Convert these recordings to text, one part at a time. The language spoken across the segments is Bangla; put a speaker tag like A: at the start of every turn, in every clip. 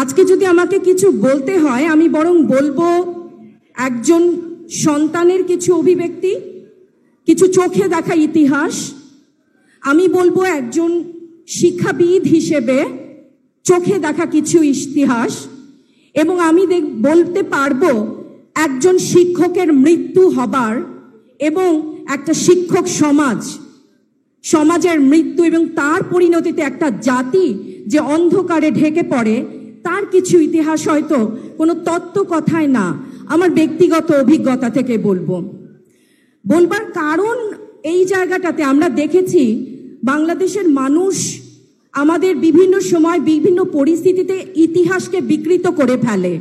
A: আজকে যদি আমাকে কিছু বলতে হয় আমি বরং বলবো একজন সন্তানের কিছু অভিব্যক্তি, কিছু চোখে দেখা ইতিহাস। আমি বলবো একজন শিক্ষাবিদ হিসেবে চোখে দেখা কিছু ইতিহাস, এবং আমি বলতে পারবো একজন শিক্ষকের মৃত্যু হবার এবং একটা শিক্ষক সমাজের মৃত্যু এবং তার পরিণতিতে একটা জাতি যে অন্ধকারে ঢেকে পড়ে তার কিছু ইতিহাস, হয়তো কোনো তত্ত্ব কথায় না, আমার ব্যক্তিগত অভিজ্ঞতা থেকে বলবার কারণ এই জায়গাটাতে আমরা দেখেছি বাংলাদেশের মানুষ আমাদের বিভিন্ন সময় বিভিন্ন পরিস্থিতিতে ইতিহাসকে বিকৃত করে ফেলে।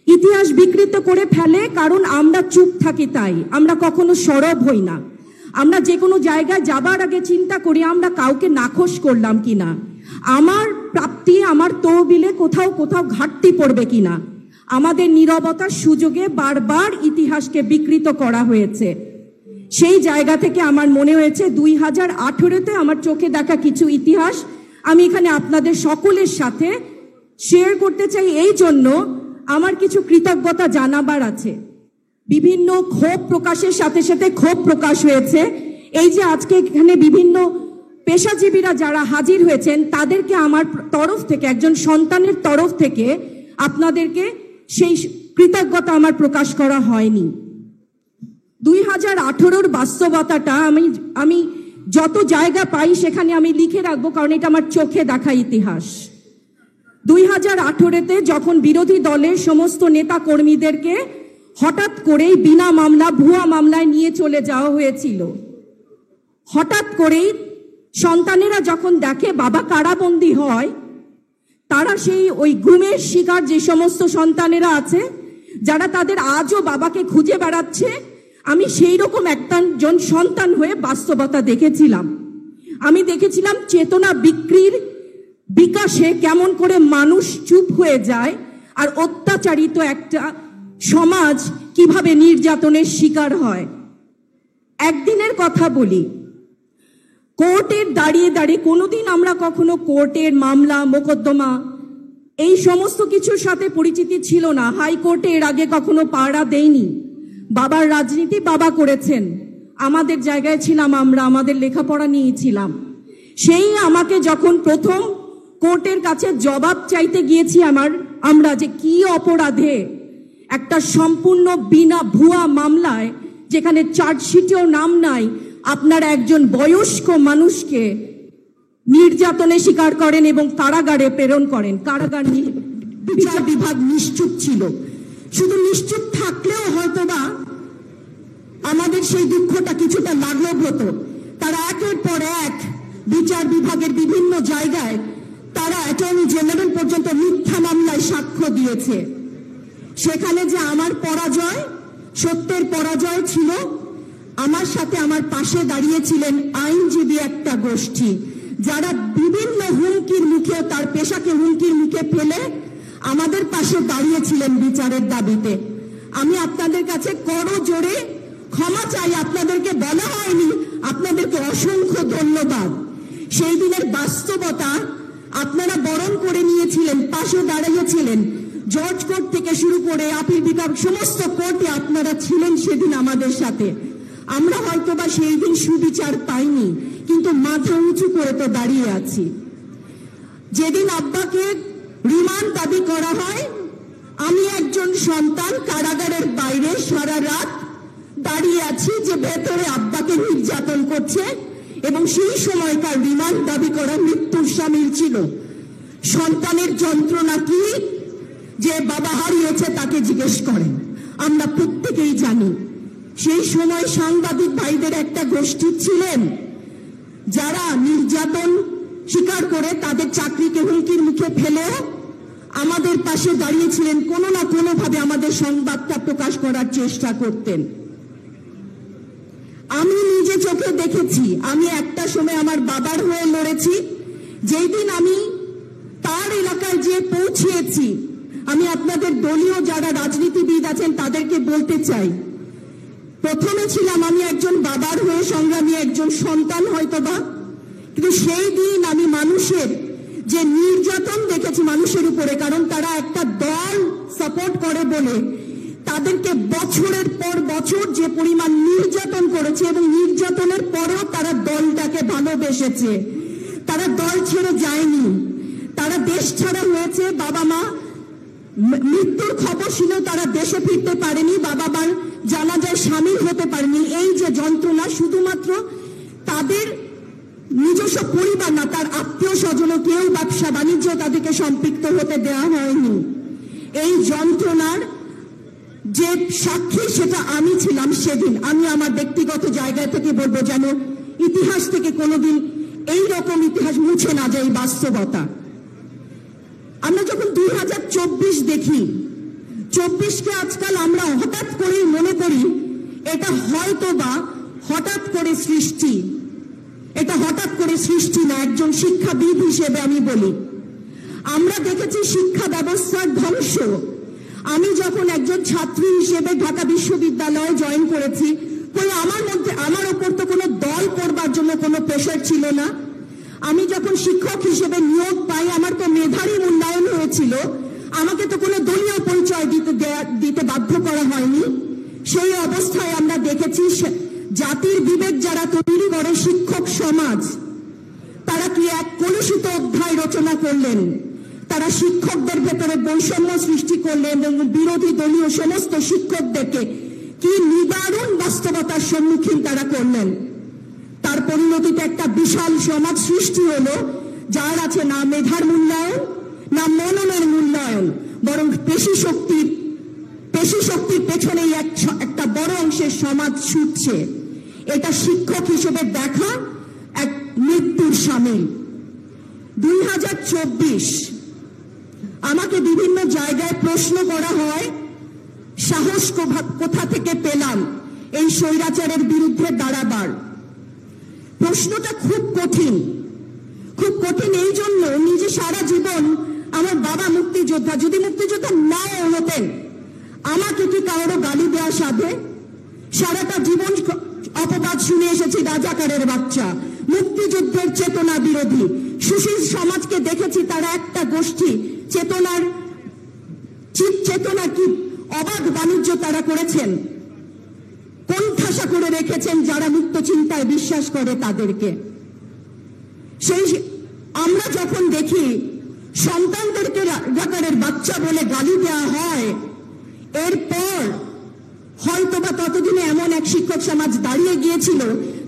A: ইতিহাস বিকৃত করে ফেলে কারণ আমরা চুপ থাকি, তাই আমরা কখনো সরব হই না। আমরা যে কোনো জায়গায় যাবার আগে চিন্তা করি আমরা কাউকে নাখোশ করলাম কিনা, আমার প্রাপ্তি আমার তহবিলে কোথাও ঘাটতি পড়বে কিনা। আমাদের নীরবতার সুযোগে বারবার ইতিহাসকে বিকৃত করা হয়েছে। সেই জায়গা থেকে আমার মনে হয়েছে 2018-তে আমার চোখে দেখা কিছু ইতিহাস আমি এখানে আপনাদের সকলের সাথে শেয়ার করতে চাই। এই জন্য আমার কিছু কৃতজ্ঞতা জানাবার আছে। বিভিন্ন ক্ষোভ প্রকাশের সাথে সাথে ক্ষোভ প্রকাশ হয়েছে। এই যে আজকে এখানে বিভিন্ন পেশাজীবীরা যারা হাজির হয়েছেন তাদেরকে আমার তরফ থেকে, একজন সন্তানের তরফ থেকে আপনাদেরকে সেই কৃতজ্ঞতা আমার প্রকাশ করা হয়নি। 2018-র বাস্তবতাটা আমি যত জায়গা পাই সেখানে আমি লিখে রাখবো, কারণ এটা আমার চোখে দেখা ইতিহাস। 2018-তে যখন বিরোধী দলের সমস্ত নেতা কর্মীদেরকে হঠাৎ করেই বিনা মামলা, ভুয়া মামলায় নিয়ে চলে যাওয়া হয়েছিল। হঠাৎ করেই সন্তানেরা যখন দেখে বাবা কারাবন্দী হয়, তারা ওই গুমের শিকার যে সমস্ত সন্তানেরা আছে যারা তাদের আজও বাবাকে খুঁজে বেড়াচ্ছে, আমি সেই রকম একজন সন্তান হয়ে বাস্তবতা দেখেছিলাম। আমি দেখেছিলাম চেতনা বিকাশে কেমন করে মানুষ চুপ হয়ে যায়, আর অত্যাচারিত একটা সমাজ কিভাবে নির্যাতনের শিকার হয়। একদিনের কথা বলি, কোর্টের দাঁড়িয়ে কোনোদিন আমরা কখনো কোর্টের মামলা মোকদ্দমা এই সমস্ত কিছুর সাথে পরিচিতি ছিল না। হাইকোর্টে এর আগে কখনো পাড়া দেয়নি। বাবার রাজনীতি বাবা করেছেন, আমাদের জায়গায় ছিলাম আমরা, আমাদের লেখাপড়া নিয়েছিলাম। সেই আমাকে যখন প্রথম কোর্টের কাছে জবাব চাইতে গিয়েছি আমরা যে কি অপরাধে একটা সম্পূর্ণ বিনা ভুয়া মামলায়, যেখানে চার্জশিটেও নাম নাই, আপনারা একজন বয়স্ক মানুষকে নির্যাতনে শিকার করেন এবং কারাগারে প্রেরণ করেন। কারাগার বিচার বিভাগ নিশ্চুপ ছিল। শুধু নিশ্চুপ থাকলেও হয়তোবা আমাদের সেই দুঃখটা কিছুটা লাঘব হতো। তারা একের পর এক বিচার বিভাগের বিভিন্ন জায়গায় তারা অ্যাটর্নি জেনারেল পর্যন্ত মিথ্যা মামলায় সাক্ষ্য দিয়েছে। সেখানে যে আমার পরাজয়, সত্যের পরাজয় ছিল, আমার সাথে আমার পাশে দাঁড়িয়েছিলেন আইনজীবী একটা গোষ্ঠী যারা বিভিন্ন হুমকির মুখে, তার পেশাকে হুমকির মুখে ফেলে আমাদের পাশে দাঁড়িয়েছিলেন বিচারের দাবিতে। আমি আপনাদের কাছে করজোড়ে ক্ষমা চাই, আপনাদেরকে বলা হয়নি, আপনাদেরকে অসংখ্য ধন্যবাদ। সেই দিনের বাস্তবতা আপনারা বরণ করে নিয়েছিলেন, পাশে দাঁড়িয়েছিলেন। জজ কোর্ট থেকে শুরু করে আপিল বিভাগ সমস্ত কোর্টে আপনারা ছিলেন সেদিন আমাদের সাথে। আমরা হয়তোবা সেই দিন সুবিচার পাইনি, কিন্তু মাথা উঁচু করে তো দাঁড়িয়ে আছি। যেদিন আব্বাকে রিমান্ড দাবি করা হয়, আমি একজন সন্তান কারাগারের বাইরে সারা রাত দাঁড়িয়ে আছি যে ভেতরে আব্বাকে নির্যাতন করছে, এবং সেই সময়কার রিমান্ড দাবি করা মৃত্যুর শামিল ছিল। সন্তানের যন্ত্রণা কি যে বাবা হারিয়েছে তাকে জিজ্ঞেস করেন, আমরা প্রত্যেকেই জানি। সেই সময় সাংবাদিক ভাইদের একটা গোষ্ঠী ছিলেন যারা নির্যাতন স্বীকার করে তাদের চাকরিকে হুমকির মুখে ফেলে আমাদের পাশে দাঁড়িয়েছিলেন, কোনো না কোনো ভাবে আমাদের সংবাদটা প্রকাশ করার চেষ্টা করতেন। আমি নিজে চোখে দেখেছি, আমি একটা সময় আমার বাবার হয়ে লড়েছি। যেই দিন আমি তার এলাকায় যে পৌঁছিয়েছি, আমি আপনাদের দলীয় যারা রাজনীতিবিদ আছেন তাদেরকে বলতে চাই, প্রথমে ছিলাম আমি একজন বাবার হয়ে সংগ্রামী একজন সন্তান হয়তোবা, কিন্তু সেই দিন আমি মানুষের যে নির্যাতন দেখেছি মানুষের উপরে, কারণ তারা একটা দল সাপোর্ট করে বলে তাদেরকে বছরের পর বছর যে পরিমাণ নির্যাতন করেছে, এবং নির্যাতনের পরেও তারা দলটাকে ভালোবেসেছে, তারা দল ছেড়ে যায়নি, তারা দেশ ছাড়া হয়েছে। বাবা মা মৃত্যুর খবর ছিল, তারা দেশে ফিরতে পারেনি, বাবা মার জানাজায় সামিল হতে পারেনি। এই যে যন্ত্রণা, শুধুমাত্র তাদের নিজস্ব পরিবার না, তার আত্মীয় স্বজনও কেউ ব্যবসা বাণিজ্য তাদেরকে সম্পৃক্ত হতে দেওয়া হয়নি। এই যন্ত্রণার যে সাক্ষী সেটা আমি ছিলাম সেদিন। আমি আমার ব্যক্তিগত জায়গা থেকে বলবো, যেন ইতিহাস থেকে কোনোদিন এই রকম ইতিহাস মুছে না যায়, বাস্তবতা। আমরা যখন 2024 দেখি, 24কে আজকাল আমরা হঠাৎ করেই মনে করি এটা হয়তো বা হঠাৎ করে সৃষ্টি। এটা হঠাৎ করে সৃষ্টি না। একজন শিক্ষাবিদ হিসেবে আমি বলি, আমরা দেখেছি শিক্ষা ব্যবস্থার ধ্বংস। আমি যখন একজন ছাত্রী হিসেবে ঢাকা বিশ্ববিদ্যালয়ে জয়েন করেছি, আমার ওপর তো কোনো দল করবার জন্য কোনো প্রেশার ছিল না। আমি যখন শিক্ষক হিসেবে নিয়োগ পাই, আমার তো মেধারই মূল্যায়ন হয়েছিল, আমাকে তো কোনো দলীয় পরিচয় দিতে বাধ্য করা হয়নি। সেই অবস্থায় আমরা দেখেছি জাতির বিবেক যারা তৈরি করে, শিক্ষক সমাজ, তারা কি এক কলুষিত অধ্যায় রচনা করলেন। তারা শিক্ষকদের ভেতরে বৈষম্য সৃষ্টি করলেন এবং বিরোধী দলীয় সমস্ত শিক্ষকদেরকে কি নিদারুণ বাস্তবতার সম্মুখীন তারা করলেন। তার পরিণতিতে একটা বিশাল সমাজ সৃষ্টি হলো, যার আছে না মেধার মূল্যায়ন, না মননের মূল্যায়ন, বরং পেশি শক্তির পেছনেই একটা বড় অংশের সমাজ ছুটছে। এটা শিক্ষক হিসেবে দেখা এক মৃত্যুর সামিল। 2024 আমাকে বিভিন্ন জায়গায় প্রশ্ন করা হয়, সাহস কোথা থেকে পেলাম এই স্বৈরাচারের বিরুদ্ধে দাঁড়াবার। প্রশ্নটা খুব কঠিন এই জন্য, নিজে সারা জীবন আমার বাবা মুক্তিযোদ্ধা, যদি মুক্তিযোদ্ধা নাও হতেন আমাকে কি কারো গালি দেওয়া সাধে? সারাটা জীবন অপবাদ শুনে এসেছি, রাজাকারের বাচ্চা, মুক্তিযুদ্ধের চেতনা বিরোধী। সুশীল সমাজকে দেখেছি, তারা একটা গোষ্ঠী, চেতনা কি অবাধ বাণিজ্য তারা করেছেন, কোণঠাসা করে রেখেছেন যারা মুক্ত চিন্তায় বিশ্বাস করে তাদেরকে। সেই আমরা যখন দেখি সন্তানদেরকে রাজাকারের বাচ্চা বলে গালি দেওয়া হয়, এরপর হয়তোবা ততদিনে এমন এক শিক্ষক সমাজ দাঁড়িয়ে গিয়েছিল,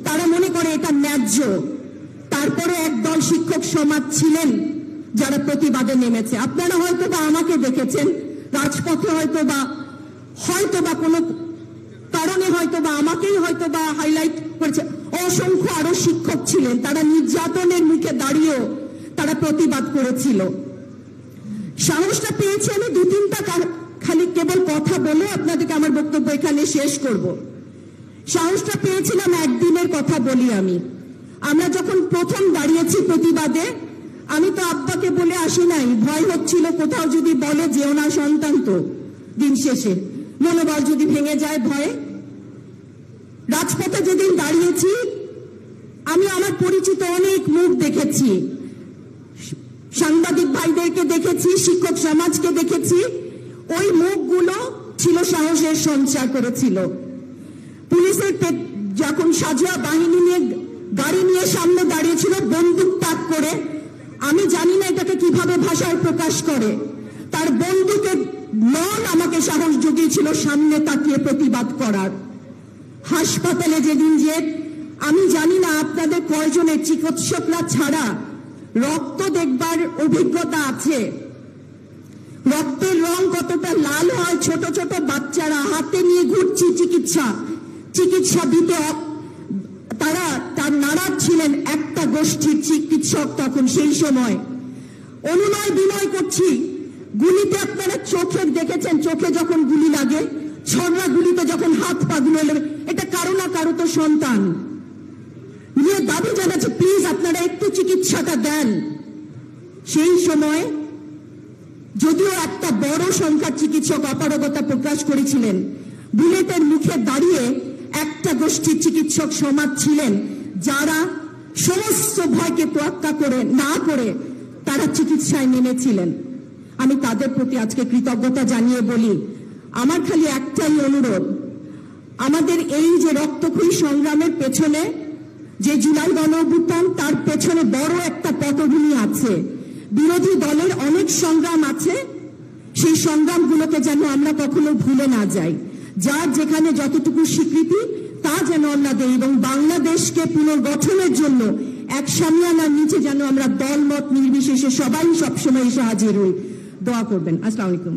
A: তারা মনে করে এটা ন্যায্য। তারপরে একদল শিক্ষক সমাজ ছিলেন যারা প্রতিবাদে নেমেছে। আপনারা হয়তোবা আমাকে দেখেছেন রাজপথে, হয়তোবা কোনো কারণে হয়তোবা আমাকেই হয়তোবা হাইলাইট করেছে। অসংখ্য আরো শিক্ষক ছিলেন, তারা নির্যাতনের মুখে দাঁড়িয়েও তারা প্রতিবাদ করেছিল। সাহসটা পেয়েছি আমি 2-3টা খালি কেবল কথা বলে আপনাদেরকে আমার বক্তব্য এখানে শেষ করব। সাহসটা পেয়েছিলাম একদিনের কথা বলি আমি। আমরা যখন প্রথম দাঁড়িয়েছি প্রতিবাদে, আমি তো আব্বাকে বলে আসি নাই, ভয় হচ্ছিল কোথাও যদি বলে যেও না সন্তান, তো দিন শেষে মনোবল যদি ভেঙে যায় ভয়ে। রাজপথে যেদিন দাঁড়িয়েছি, আমি আমার পরিচিত অনেক মুখ দেখেছি, সাংবাদিক ভাইদেরকে দেখেছি, শিক্ষক সমাজকে দেখেছি। ওই মুখগুলো ছিল সাহসের সঞ্চার করেছিল। পুলিশের যখন সাজোয়া বাহিনী নিয়ে গাড়ি নিয়ে সামনে দাঁড়িয়েছিল বন্দুক তাক করে, আমি জানি না এটাকে কিভাবে ভাষায় প্রকাশ করে, তার বন্দুকের নল আমাকে সাহস জুগিয়েছিল সামনে তাকিয়ে প্রতিবাদ করার। হাসপাতালে যেদিন যে আমি জানি না আপনাদের কয়জনের চিকিৎসকরা ছাড়া রক্ত দেখবার অভিজ্ঞতা আছে, রক্তের রং কতটা লাল হয়, ছোট ছোট বাচ্চারা হাতে নিয়ে ঘুরছি চিকিৎসা দিতে, তার নারাজ ছিলেন একটা গোষ্ঠীর চিকিৎসক তখন সেই সময়। অনুনয় বিনয় করছি, গুলিতে আপনারা চোখে দেখেছেন, চোখে যখন গুলি লাগে, ছড়া গুলিতে যখন হাত পা গুলো, এটা কারো না কারো তো সন্তান। নিয়ে দাবি জানাচ্ছে প্লিজ আপনারা একটু চিকিৎসাটা দেন। সেই সময় যদিও একটা বড় সংখ্যার চিকিৎসক অপারগতা প্রকাশ করেছিলেন, বুলেটের মুখে দাঁড়িয়ে একটা গোষ্ঠীর চিকিৎসক সমাজ ছিলেন যারা সমস্ত ভয়কে তোয়াক্কা করে না করে যারা চিকিৎসায় নেমেছিলেন, আমি তাদের প্রতি আজকে কৃতজ্ঞতা জানিয়ে বলি, আমার খালি একটাই অনুরোধ, আমাদের এই যে রক্তক্ষয়ী সংগ্রামের পেছনে যে জুলাই গণঅভ্যুত্থান, তার পেছনে বড় একটা পটভূমি আছে, বিরোধী দলের অনেক সংগ্রাম আছে। সেই সংগ্রামগুলোকে যেন আমরা কখনো ভুলে না যাই, যার যেখানে যতটুকু স্বীকৃতি তা যেন আমরা দেই, এবং বাংলাদেশকে পুনর্গঠনের জন্য এক সামিয়ানার নিচে যেন আমরা দলমত নির্বিশেষে সবাই সবসময় এসে হাজির হই। দোয়া করবেন। আসসালামু আলাইকুম।